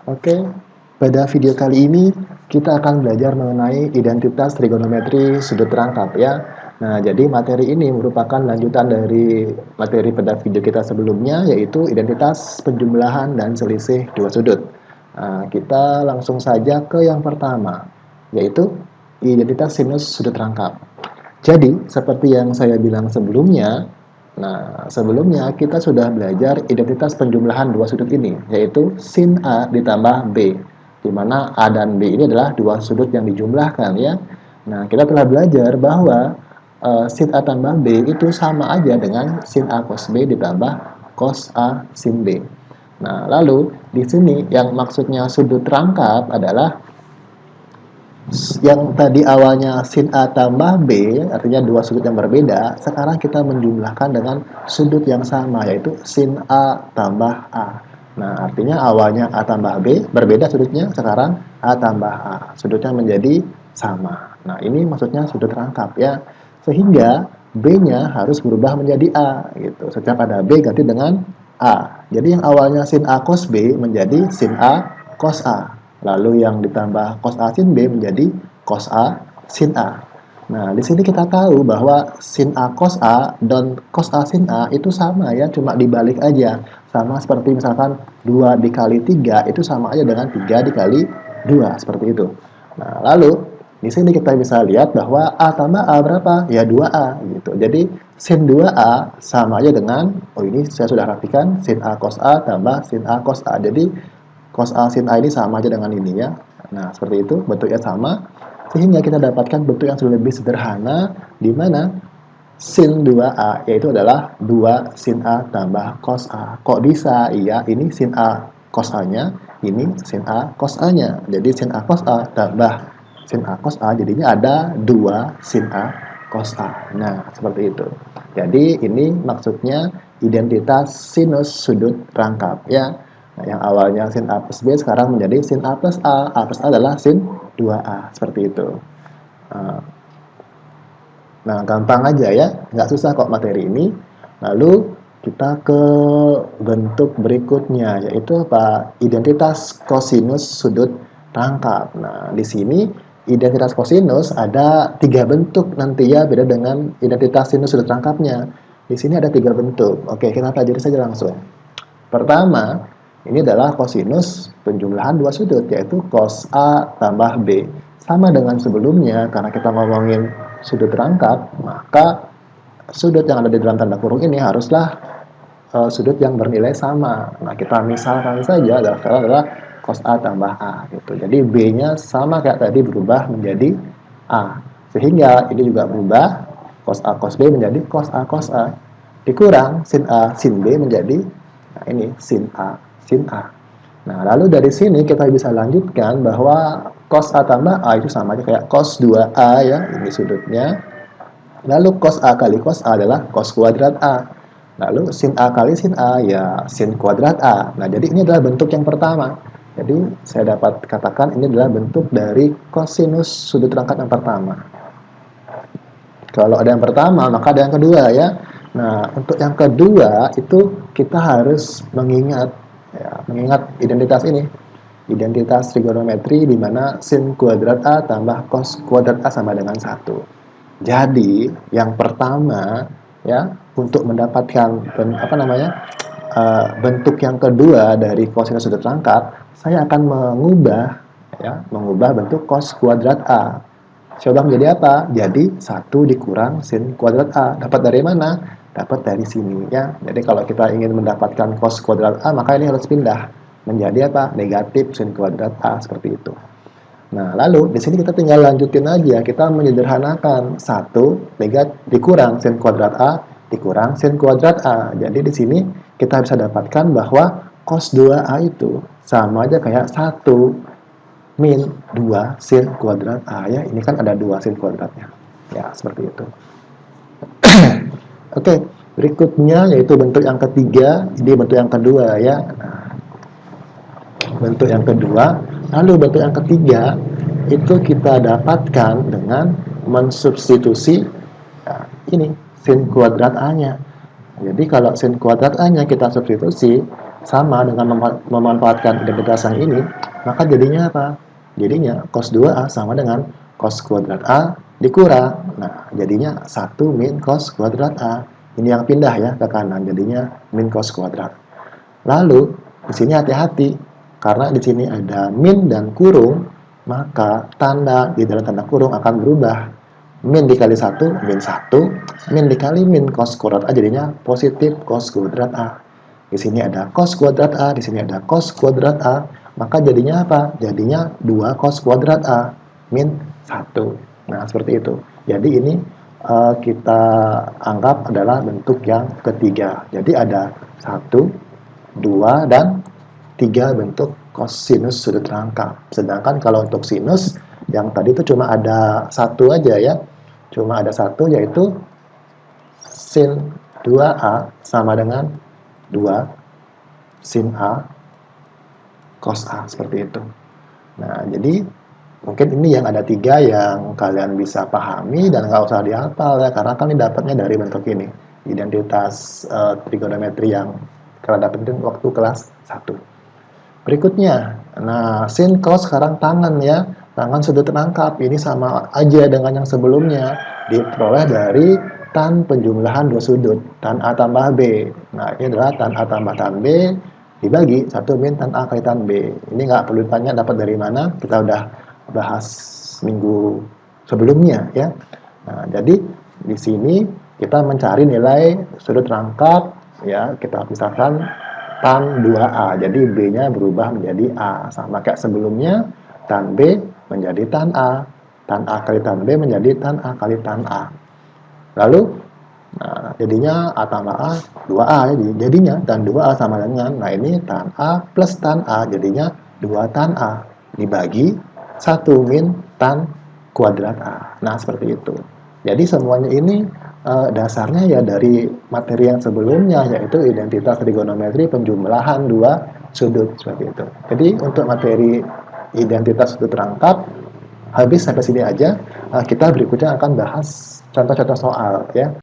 Oke, pada video kali ini kita akan belajar mengenai identitas trigonometri sudut rangkap ya. Nah, jadi materi ini merupakan lanjutan dari materi pada video kita sebelumnya, yaitu identitas penjumlahan dan selisih dua sudut. Nah, kita langsung saja ke yang pertama, yaitu identitas sinus sudut rangkap. Jadi, seperti yang saya bilang sebelumnya, sebelumnya kita sudah belajar identitas penjumlahan dua sudut ini, yaitu sin A ditambah B, di mana A dan B ini adalah dua sudut yang dijumlahkan ya. Nah, kita telah belajar bahwa sin A tambah B itu sama aja dengan sin A cos B ditambah cos A sin B. Nah, lalu di sini yang maksudnya sudut rangkap adalah yang tadi awalnya sin A tambah B, artinya dua sudut yang berbeda, sekarang kita menjumlahkan dengan sudut yang sama, yaitu sin A tambah A. Nah, artinya awalnya A tambah B, berbeda sudutnya, sekarang A tambah A. Sudutnya menjadi sama. Nah, ini maksudnya sudut rangkap ya. Sehingga B-nya harus berubah menjadi A. Gitu. Setiap ada B ganti dengan A. Jadi yang awalnya sin A cos B menjadi sin A cos A. Lalu yang ditambah cos A sin B menjadi cos A sin A. Nah, di sini kita tahu bahwa sin A cos A dan cos A sin A itu sama ya, cuma dibalik aja. Sama seperti misalkan 2 dikali 3 itu sama aja dengan 3 dikali 2, seperti itu. Nah, lalu di sini kita bisa lihat bahwa A tambah A berapa? Ya 2A gitu. Jadi sin 2A sama aja dengan, oh ini saya sudah rapikan, sin A cos A tambah sin A cos A. Jadi cos A sin A ini sama aja dengan ini ya. Nah, seperti itu, bentuknya sama. Sehingga kita dapatkan bentuk yang lebih sederhana, di mana sin 2A, yaitu adalah 2 sin A tambah cos A. Kok bisa? Iya, ini sin A cos A-nya, ini sin A cos A-nya. Jadi sin A cos A tambah sin A cos A, jadinya ada 2 sin A cos A. Nah, seperti itu. Jadi, ini maksudnya identitas sinus sudut rangkap ya. Nah, yang awalnya sin A plus B sekarang menjadi sin A plus A. A plus A adalah sin 2A. Seperti itu. Nah, gampang aja ya. Nggak susah kok materi ini. Lalu, kita ke bentuk berikutnya, yaitu apa? Identitas kosinus sudut rangkap. Nah, di sini identitas kosinus ada 3 bentuk nanti ya, beda dengan identitas sinus sudut rangkapnya. Di sini ada 3 bentuk. Oke, kita pelajari saja langsung. Pertama, ini adalah kosinus penjumlahan dua sudut, yaitu cos A tambah B. Sama dengan sebelumnya, karena kita ngomongin sudut rangkap, maka sudut yang ada di dalam tanda kurung ini haruslah sudut yang bernilai sama. Nah, kita misalkan saja adalah cos A tambah A. Gitu. Jadi B-nya sama kayak tadi, berubah menjadi A. Sehingga ini juga berubah, cos A cos B menjadi cos A cos A. Dikurang sin A sin B menjadi, nah ini sin A sin A. Nah, lalu dari sini kita bisa lanjutkan bahwa cos A tambah A itu sama aja kayak cos 2A ya, ini sudutnya. Lalu cos A kali cos A adalah cos kuadrat A. Lalu sin A kali sin A ya sin kuadrat A. Nah, jadi ini adalah bentuk yang pertama. Jadi saya dapat katakan ini adalah bentuk dari kosinus sudut rangkap yang pertama. Kalau ada yang pertama, maka ada yang kedua ya. Nah, untuk yang kedua itu kita harus mengingat identitas ini, identitas trigonometri di mana sin kuadrat A tambah cos kuadrat A sama dengan 1. Jadi yang pertama ya, untuk mendapatkan bentuk yang kedua dari kosinus sudut rangkap, saya akan mengubah bentuk cos kuadrat A. Coba menjadi apa? Jadi 1 dikurang sin kuadrat A. Dapat dari mana? Dapat dari sini ya. Jadi kalau kita ingin mendapatkan cos kuadrat A, maka ini harus pindah menjadi apa? Negatif sin kuadrat A, seperti itu. Nah, lalu di sini kita tinggal lanjutin aja. Kita menyederhanakan 1 dikurang sin kuadrat A dikurang sin kuadrat A. Jadi di sini kita bisa dapatkan bahwa cos 2A itu sama aja kayak 1 min 2 sin kuadrat A ya. Ini kan ada 2 sin kuadratnya. Ya, seperti itu. Oke, berikutnya yaitu bentuk yang ketiga, ini bentuk yang kedua ya. Nah, bentuk yang kedua, lalu bentuk yang ketiga itu kita dapatkan dengan mensubstitusi ini sin kuadrat A-nya. Jadi kalau sin kuadrat A-nya kita substitusi, sama dengan memanfaatkan identitas yang ini, maka jadinya apa? Jadinya cos 2A sama dengan cos kuadrat A dikurang. Nah, jadinya 1 min cos kuadrat A. Ini yang pindah ya ke kanan, jadinya min cos kuadrat. Lalu, di sini hati-hati, karena di sini ada min dan kurung, maka tanda di dalam tanda kurung akan berubah. Min dikali 1, min 1, min dikali min cos kuadrat A jadinya positif cos kuadrat A. Di sini ada cos kuadrat A, di sini ada cos kuadrat A, maka jadinya apa? Jadinya 2 cos kuadrat A, min 1. Nah, seperti itu. Jadi ini kita anggap adalah bentuk yang ketiga. Jadi ada 1, 2, dan 3 bentuk kosinus sudut rangkap. Sedangkan kalau untuk sinus, yang tadi itu cuma ada satu aja ya. Cuma ada satu, yaitu sin 2A sama dengan 2 sin A cos A, seperti itu. Nah, jadi mungkin ini yang ada 3 yang kalian bisa pahami dan nggak usah dihafal ya, karena kan ini dapatnya dari bentuk ini. Identitas trigonometri yang kalian dapetin waktu kelas 1. Berikutnya, nah sin cos sekarang tangan ya, tangan sudut rangkap ini sama aja dengan yang sebelumnya, diperoleh dari tan penjumlahan dua sudut, tan A tambah B. Nah, ini adalah tan A tambah tan B dibagi 1 min tan A kali tan B. Ini nggak perlu ditanya dapat dari mana, kita udah bahas minggu sebelumnya ya. Nah, jadi di sini kita mencari nilai sudut rangkap ya, kita pisahkan tan 2A, jadi B-nya berubah menjadi A, sama kayak sebelumnya, tan B menjadi tan A kali tan B menjadi tan A kali tan A. Lalu, nah, jadinya A tambah A, 2A, jadinya tan 2A sama dengan, nah ini tan A plus tan A, jadinya 2 tan A, dibagi 1 min tan kuadrat A. Nah, seperti itu. Jadi semuanya ini dasarnya ya dari materi yang sebelumnya, yaitu identitas trigonometri penjumlahan dua sudut, seperti itu. Jadi untuk materi identitas sudut rangkap habis sampai sini aja. Kita berikutnya akan bahas contoh-contoh soal ya.